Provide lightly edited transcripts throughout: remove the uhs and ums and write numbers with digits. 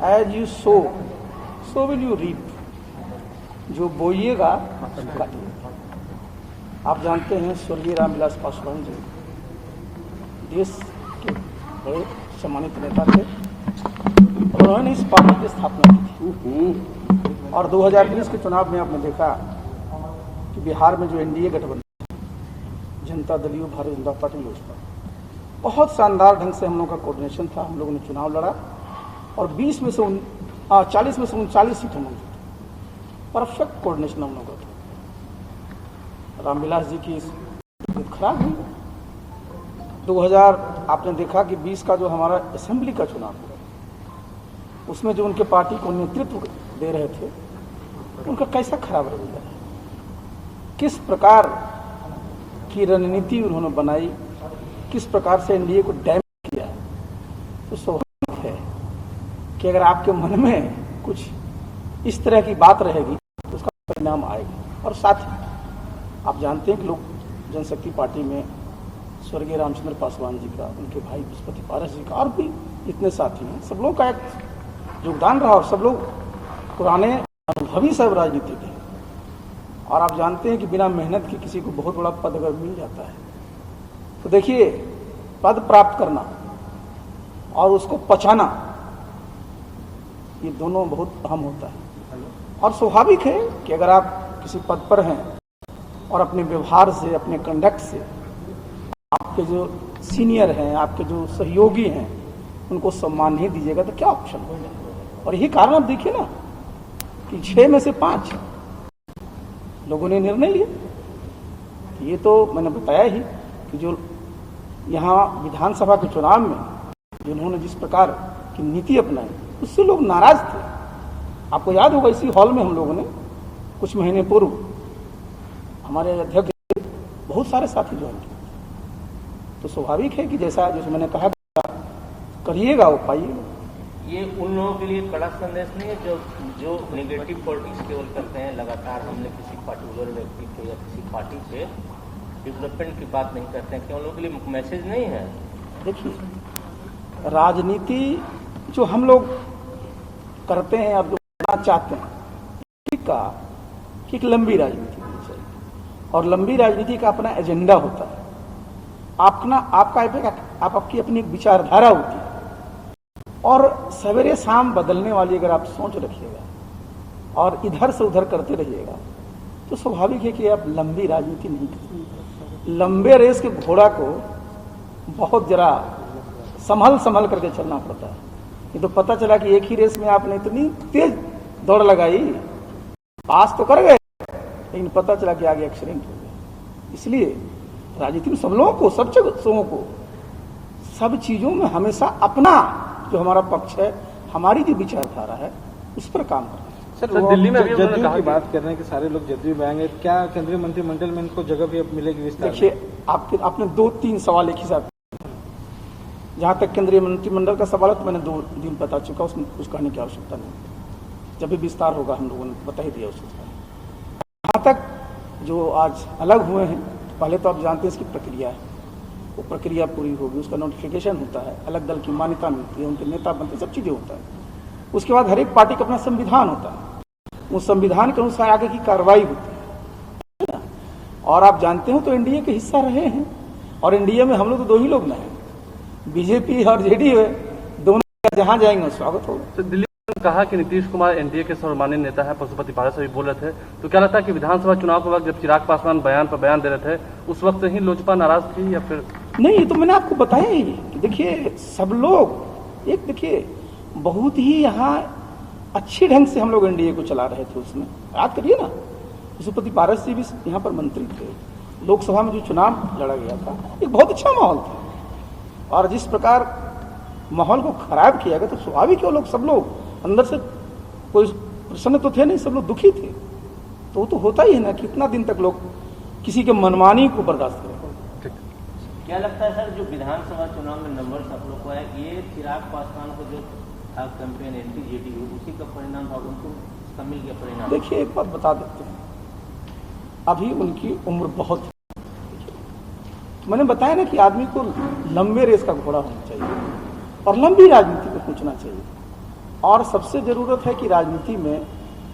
As you sow will you reap. जो बोइएगा काटिएगा। आप जानते हैं स्वर्गीय रामविलास पासवान जी देश के बड़े सम्मानित नेता थे और उन्होंने इस पार्टी की स्थापना की थी। और 2020 के चुनाव में आपने देखा कि बिहार में जो एनडीए गठबंधन, जनता दल यू, भारतीय जनता पार्टी, लोजपा, बहुत शानदार ढंग से हम लोगों का कोऑर्डिनेशन था। हम लोगों ने चुनाव लड़ा और 40 में से 39 सीट हम लोग जीते। परफेक्ट कोऑर्डिनेशन हम लोगों का था। रामविलास जी की खराब हुई। 2000 आपने देखा कि 20 का जो हमारा असेंबली का चुनाव हुआ, उसमें जो उनके पार्टी को नेतृत्व दे रहे थे, उनका कैसा खराब रवैया है, किस प्रकार की रणनीति उन्होंने बनाई, किस प्रकार से एनडीए को डैमेज किया। तो स्वाभाविक है कि अगर आपके मन में कुछ इस तरह की बात रहेगी तो उसका परिणाम आएगा। और साथ ही आप जानते हैं कि लोक जनशक्ति पार्टी में स्वर्गीय रामचंद्र पासवान जी का, उनके भाई पशुपति पारस जी का और भी जितने साथी हैं, सब लोगों का एक योगदान रहा और सब लोग पुराने अनुभवी सब राजनीतिक हैं। और आप जानते हैं कि बिना मेहनत के किसी को बहुत बड़ा पद अगर मिल जाता है तो देखिए, पद प्राप्त करना और उसको पचाना, ये दोनों बहुत अहम होता है। और स्वाभाविक है कि अगर आप किसी पद पर हैं और अपने व्यवहार से, अपने कंडक्ट से आपके जो सीनियर हैं, आपके जो सहयोगी हैं, उनको सम्मान नहीं दीजिएगा तो क्या ऑप्शन होगा। और यही कारण आप देखिए ना कि 6 में से 5 लोगों ने निर्णय लिया। ये तो मैंने बताया ही कि जो यहाँ विधानसभा के चुनाव में जिन्होंने जिस प्रकार की नीति अपनाई, उससे लोग नाराज थे। आपको याद होगा, इसी हॉल में हम लोगों ने कुछ महीने पूर्व हमारे अध्यक्ष बहुत सारे साथी ज्वाइन किए। तो स्वाभाविक है कि जैसा मैंने कहा करिएगा वो पाइएगा। ये उन लोगों के लिए कड़ा संदेश नहीं है जो नेगेटिव पॉलिटिक्स केवल करते हैं, लगातार हमने किसी पर्टिकुलर व्यक्ति के या किसी पार्टी से डेवलपमेंट की बात नहीं करते हैं, क्या उन लोगों के लिए मैसेज नहीं है? देखिए, राजनीति जो हम लोग करते हैं, अब जो करना चाहते हैं, ठीक का कि एक लंबी राजनीति होनी चाहिए और लंबी राजनीति का अपना एजेंडा होता है। आपकी अपनी एक विचारधारा होती है और सवेरे शाम बदलने वाली अगर आप सोच रखिएगा और इधर से उधर करते रहिएगा तो स्वाभाविक है कि आप लंबी राजनीति नहीं करेंगे। लंबे रेस के घोड़ा को बहुत जरा संभल करके चलना पड़ता है। ये तो पता चला कि एक ही रेस में आपने इतनी तेज दौड़ लगाई, पास तो कर गए, लेकिन पता चला कि आगे एक्सीडेंट हो गया। इसलिए राजनीति में सब लोगों को, सब जगहों को, सब चीजों में हमेशा अपना जो हमारा पक्ष है, हमारी जो विचारधारा है, उस पर काम करना है। सर, दिल्ली में भी जदयू की बात कर रहे हैं कि सारे लोग जदयू में आएंगे, क्या केंद्रीय मंत्रिमंडल में इनको जगह भी अब मिलेगी विस्तार? देखिए, आपने 2-3 सवाल एक ही साथ। जहां तक केंद्रीय मंत्रिमंडल का सवाल है तो मैंने 2 दिन बता चुका, उसमें कुछ कहने की आवश्यकता नहीं। जब भी विस्तार होगा हम लोगों ने बता ही दिया उसको। जहां तक जो आज अलग हुए हैं, पहले तो आप जानते हैं इसकी प्रक्रिया है, वो प्रक्रिया पूरी होगी, उसका नोटिफिकेशन होता है, अलग दल की मान्यता मिलती है, उनके नेता बनते, सब चीजें होता है। उसके बाद हर एक पार्टी का अपना संविधान होता है, उस संविधान के अनुसार आगे की कार्रवाई होती है। और आप जानते हो तो एनडीए के हिस्सा रहे हैं और एनडीए में हम लोग तो 2 ही लोग ना हैं, बीजेपी और जेडीयू है, दोनों जहां जाएंगे स्वागत होगा। तो दिल्ली में कहा कि नीतीश कुमार एनडीए के सर्वमान्य नेता है, पशुपति पारस अभी बोल रहे थे, तो क्या लगता है कि विधानसभा चुनाव के वक्त जब चिराग पासवान बयान पर बयान दे रहे थे, उस वक्त ही लोजपा नाराज थी या फिर नहीं? ये तो मैंने आपको बताया ही कि देखिए, सब लोग एक देखिए बहुत ही यहाँ अच्छे ढंग से हम लोग एनडीए को चला रहे थे। उसमें याद करिए ना, पशुपति पारस जी भी यहाँ पर मंत्री थे, लोकसभा में जो चुनाव लड़ा गया था एक बहुत अच्छा माहौल था। और जिस प्रकार माहौल को खराब किया गया तो स्वाभाविक है, लोग सब लोग अंदर से कोई प्रसन्न तो थे नहीं, सब लोग दुखी थे। तो वो तो होता ही है ना, कितना दिन तक लोग किसी के मनमानी को बर्दाश्त करें। क्या लगता है सर, जो विधानसभा चुनाव में नंबर आप लोग को है, ये चिराग पासवान को जो था कैंपेन एंटी जेडीयू, उसी का परिणाम था, उनको इसका मिल गया परिणाम? देखिए, एक बात बता देते हैं, अभी उनकी उम्र बहुत है। मैंने बताया ना कि आदमी को लंबे रेस का घोड़ा होना चाहिए और लंबी राजनीति को सोचना चाहिए। और सबसे जरूरत है कि राजनीति में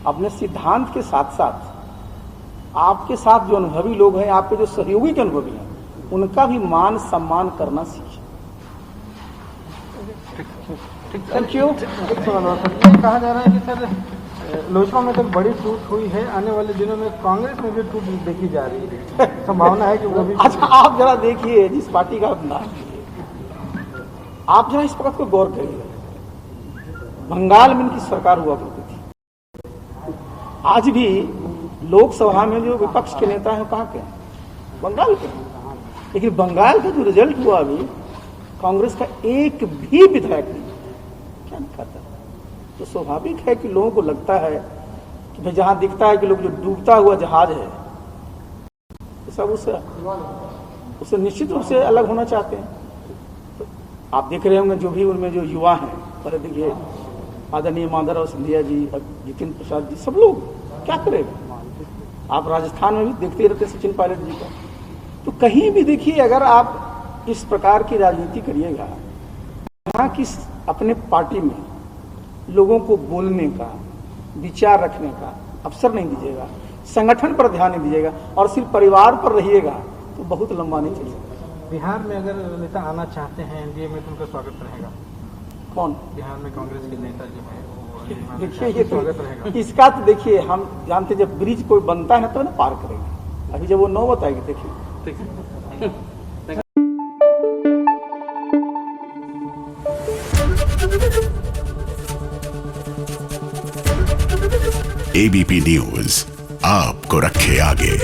अपने सिद्धांत के साथ साथ आपके साथ जो अनुभवी लोग हैं, आपके जो सहयोगी के अनुभवी हैं, उनका भी मान सम्मान करना सीखें। Thank you. कहा जा रहा है कि सर लोजपा में तो बड़ी टूट हुई है, आने वाले दिनों में कांग्रेस में भी टूट देखी जा रही है, संभावना है कि वो भी। अच्छा, आप जरा देखिए जिस पार्टी का नाम लीजिए, आप जरा इस बात को गौर करिए। बंगाल में इनकी सरकार हुआ करती थी, आज भी लोकसभा में जो विपक्ष के नेता हैं वो कहाँ के हैं? बंगाल के। लेकिन बंगाल का जो रिजल्ट हुआ अभी, कांग्रेस का एक भी विधायक नहीं, क्या नहीं खाता। तो स्वाभाविक है कि लोगों को लगता है कि भाई जहां दिखता है कि लोग जो डूबता हुआ जहाज है, तो सब उससे निश्चित रूप से अलग होना चाहते हैं। तो आप देख रहे होंगे जो भी उनमें जो युवा हैं, पहले देखिए आदरणीय माधवराव सिंधिया जी, जितिन प्रसाद जी, सब लोग क्या करेंगे। आप राजस्थान में भी देखते रहते सचिन पायलट जी का। तो कहीं भी देखिए, अगर आप इस प्रकार की राजनीति करिएगा, यहाँ की अपने पार्टी में लोगों को बोलने का, विचार रखने का अवसर नहीं दीजिएगा, संगठन पर ध्यान नहीं दीजिएगा और सिर्फ परिवार पर रहिएगा, तो बहुत लंबा नहीं चल सकता। बिहार में अगर नेता आना चाहते हैं एनडीए में तो उनका स्वागत रहेगा। कौन? बिहार में कांग्रेस के नेता जो है देखिए, ये तो इसका तो देखिए, हम जानते जब ब्रिज कोई बनता है ना तो ना पार करेगा। अभी जब वो नौबत आएगी देखिए। एबीपी न्यूज आपको रखे आगे।